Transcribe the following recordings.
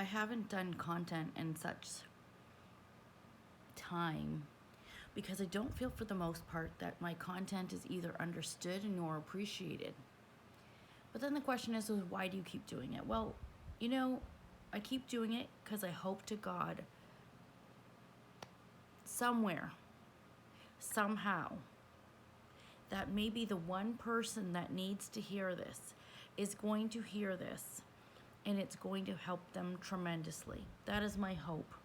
I haven't done content in such time because I don't feel for the most part that my content is either understood nor appreciated. But then the question is, why do you keep doing it? Well, you know, I keep doing it because I hope to God somewhere, somehow, that maybe the one person that needs to hear this is going to hear this and it's going to help them tremendously. That is my hope.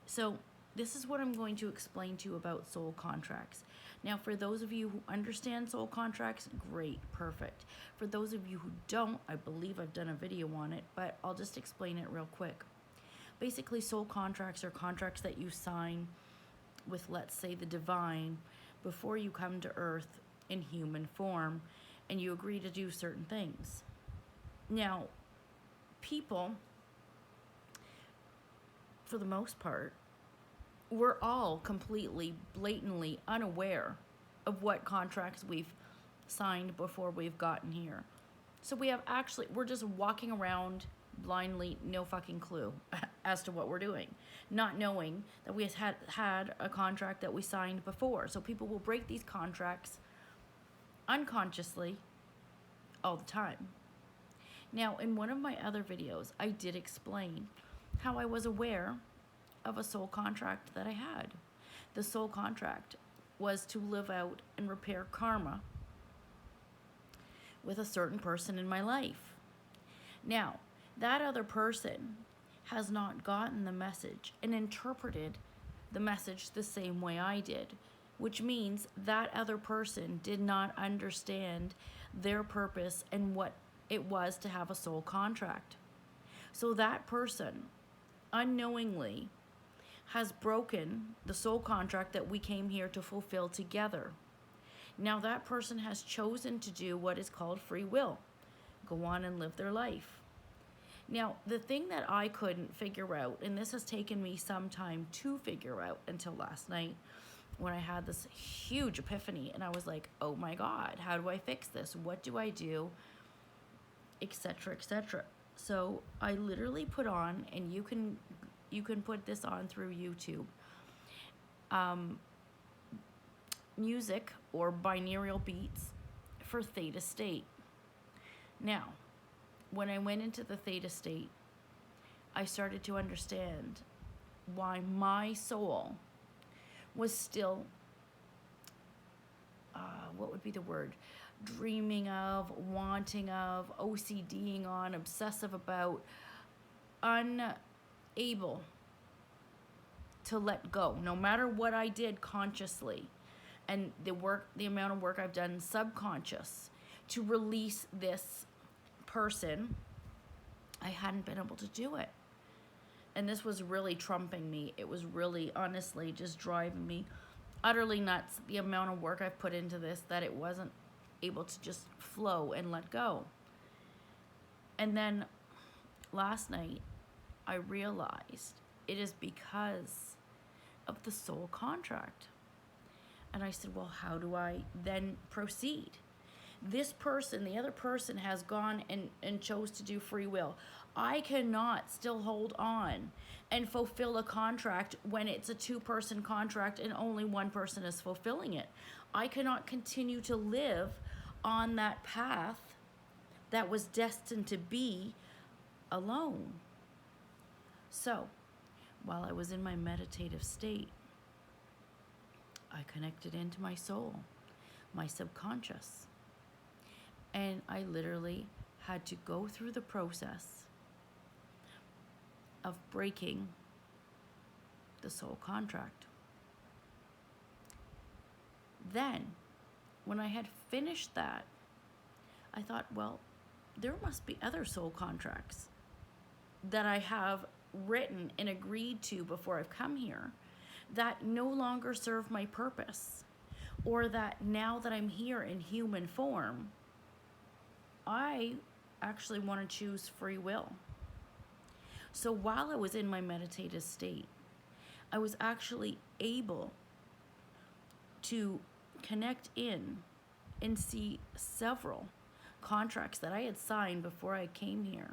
So, this is what I'm going to explain to you about soul contracts. Now, for those of you who understand soul contracts, great, perfect. For those of you who don't, I believe I've done a video on it, but I'll just explain it real quick. Basically, soul contracts are contracts that you sign with, let's say, the divine before you come to earth in human form and you agree to do certain things. Now, people, for the most part, we're all completely, blatantly unaware of what contracts we've signed before we've gotten here. So we're just walking around blindly, no fucking clue as to what we're doing, not knowing that we had a contract that we signed before. So people will break these contracts unconsciously all the time. Now, in one of my other videos, I did explain how I was aware of a soul contract that I had. The soul contract was to live out and repair karma with a certain person in my life. Now, that other person has not gotten the message and interpreted the message the same way I did, which means that other person did not understand their purpose and what it was to have a soul contract. So that person unknowingly has broken the soul contract that we came here to fulfill together. Now that person has chosen to do what is called free will, go on and live their life. Now, the thing that I couldn't figure out, and this has taken me some time to figure out until last night when I had this huge epiphany and I was like, oh my God, how do I fix this? What do I do? Etc., etc. So I literally put on, and you can put this on through YouTube, music or binaural beats for theta state. Now, when I went into the theta state, I started to understand why my soul was still, what would be the word? Dreaming of, wanting of, OCDing on, obsessive about, unable to let go, no matter what I did consciously, and the amount of work I've done subconscious to release this person, I hadn't been able to do it. And this was really trumping me. It was really, honestly, just driving me utterly nuts, the amount of work I've put into this, that it wasn't able to just flow and let go. And then last night, I realized it is because of the soul contract. And I said, well, how do I then proceed? This person, the other person, has gone and chose to do free will. I cannot still hold on and fulfill a contract when it's a two-person contract and only one person is fulfilling it. I cannot continue to live on that path that was destined to be alone. So, while I was in my meditative state, I connected into my soul, my subconscious. And I literally had to go through the process of breaking the soul contract. Then, when I had finished that, I thought, well, there must be other soul contracts that I have written and agreed to before I've come here that no longer serve my purpose, or that now that I'm here in human form, I actually want to choose free will. So while I was in my meditative state, I was actually able to connect in and see several contracts that I had signed before I came here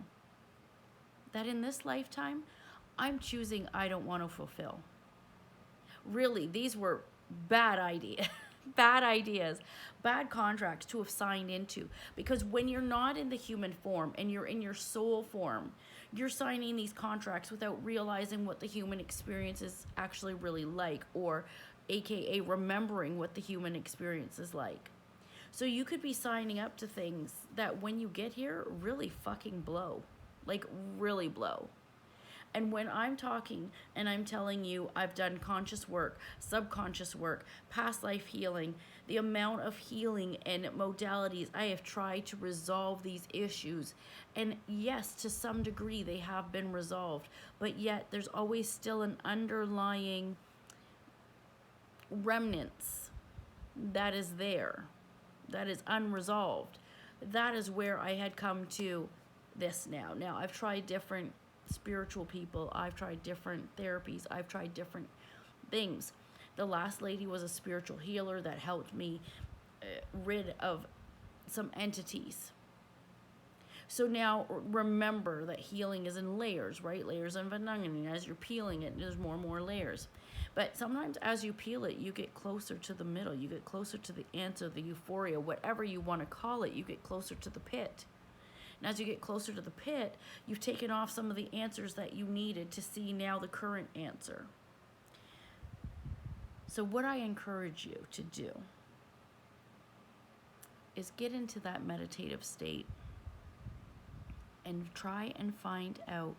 that in this lifetime, I'm choosing I don't want to fulfill. Really, these were bad ideas. Bad ideas, bad contracts to have signed into. Because when you're not in the human form and you're in your soul form, you're signing these contracts without realizing what the human experience is actually really like, or AKA remembering what the human experience is like. So you could be signing up to things that when you get here really fucking blow. Like, really blow. And when I'm talking and I'm telling you I've done conscious work, subconscious work, past life healing, the amount of healing and modalities I have tried to resolve these issues. And yes, to some degree they have been resolved, but yet there's always still an underlying remnants that is there, that is unresolved. That is where I had come to this now. Now, I've tried different spiritual people, I've tried different therapies, I've tried different things. The last lady was a spiritual healer that helped me rid of some entities. So now remember that healing is in layers, right? Layers of an onion. And as you're peeling it, there's more and more layers. But sometimes as you peel it, you get closer to the middle. You get closer to the answer, the euphoria, whatever you want to call it. You get closer to the pit. And as you get closer to the pit, you've taken off some of the answers that you needed to see now the current answer. So what I encourage you to do is get into that meditative state and try and find out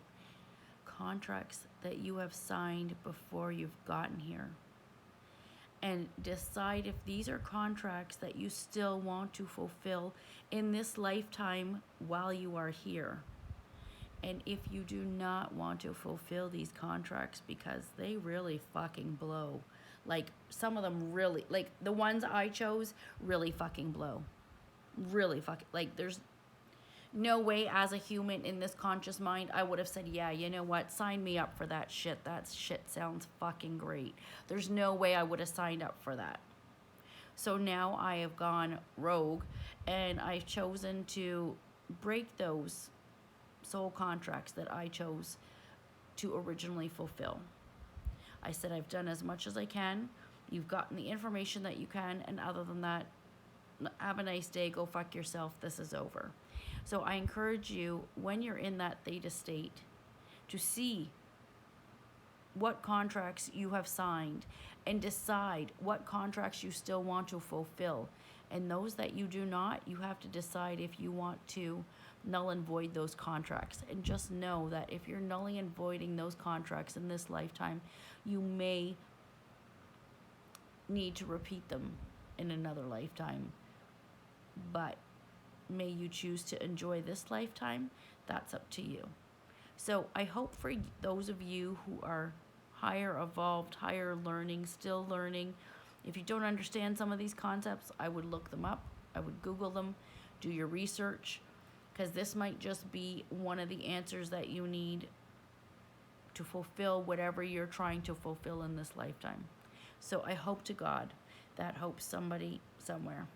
contracts that you have signed before you've gotten here. And decide if these are contracts that you still want to fulfill in this lifetime while you are here. And if you do not want to fulfill these contracts because they really fucking blow, like some of them really, like the ones I chose really fucking blow. Really fucking, like there's no way as a human in this conscious mind I would have said, yeah, you know what, sign me up for that shit. That shit sounds fucking great. There's no way I would have signed up for that. So now I have gone rogue and I've chosen to break those soul contracts that I chose to originally fulfill. I said I've done as much as I can. You've gotten the information that you can, and other than that, have a nice day, go fuck yourself, this is over. So I encourage you, when you're in that theta state, to see what contracts you have signed and decide what contracts you still want to fulfill. And those that you do not, you have to decide if you want to null and void those contracts. And just know that if you're nulling and voiding those contracts in this lifetime, you may need to repeat them in another lifetime. But may you choose to enjoy this lifetime, that's up to you. So I hope for those of you who are higher evolved, higher learning, still learning, if you don't understand some of these concepts, I would look them up. I would Google them, do your research, because this might just be one of the answers that you need to fulfill whatever you're trying to fulfill in this lifetime. So I hope to God that helps somebody somewhere.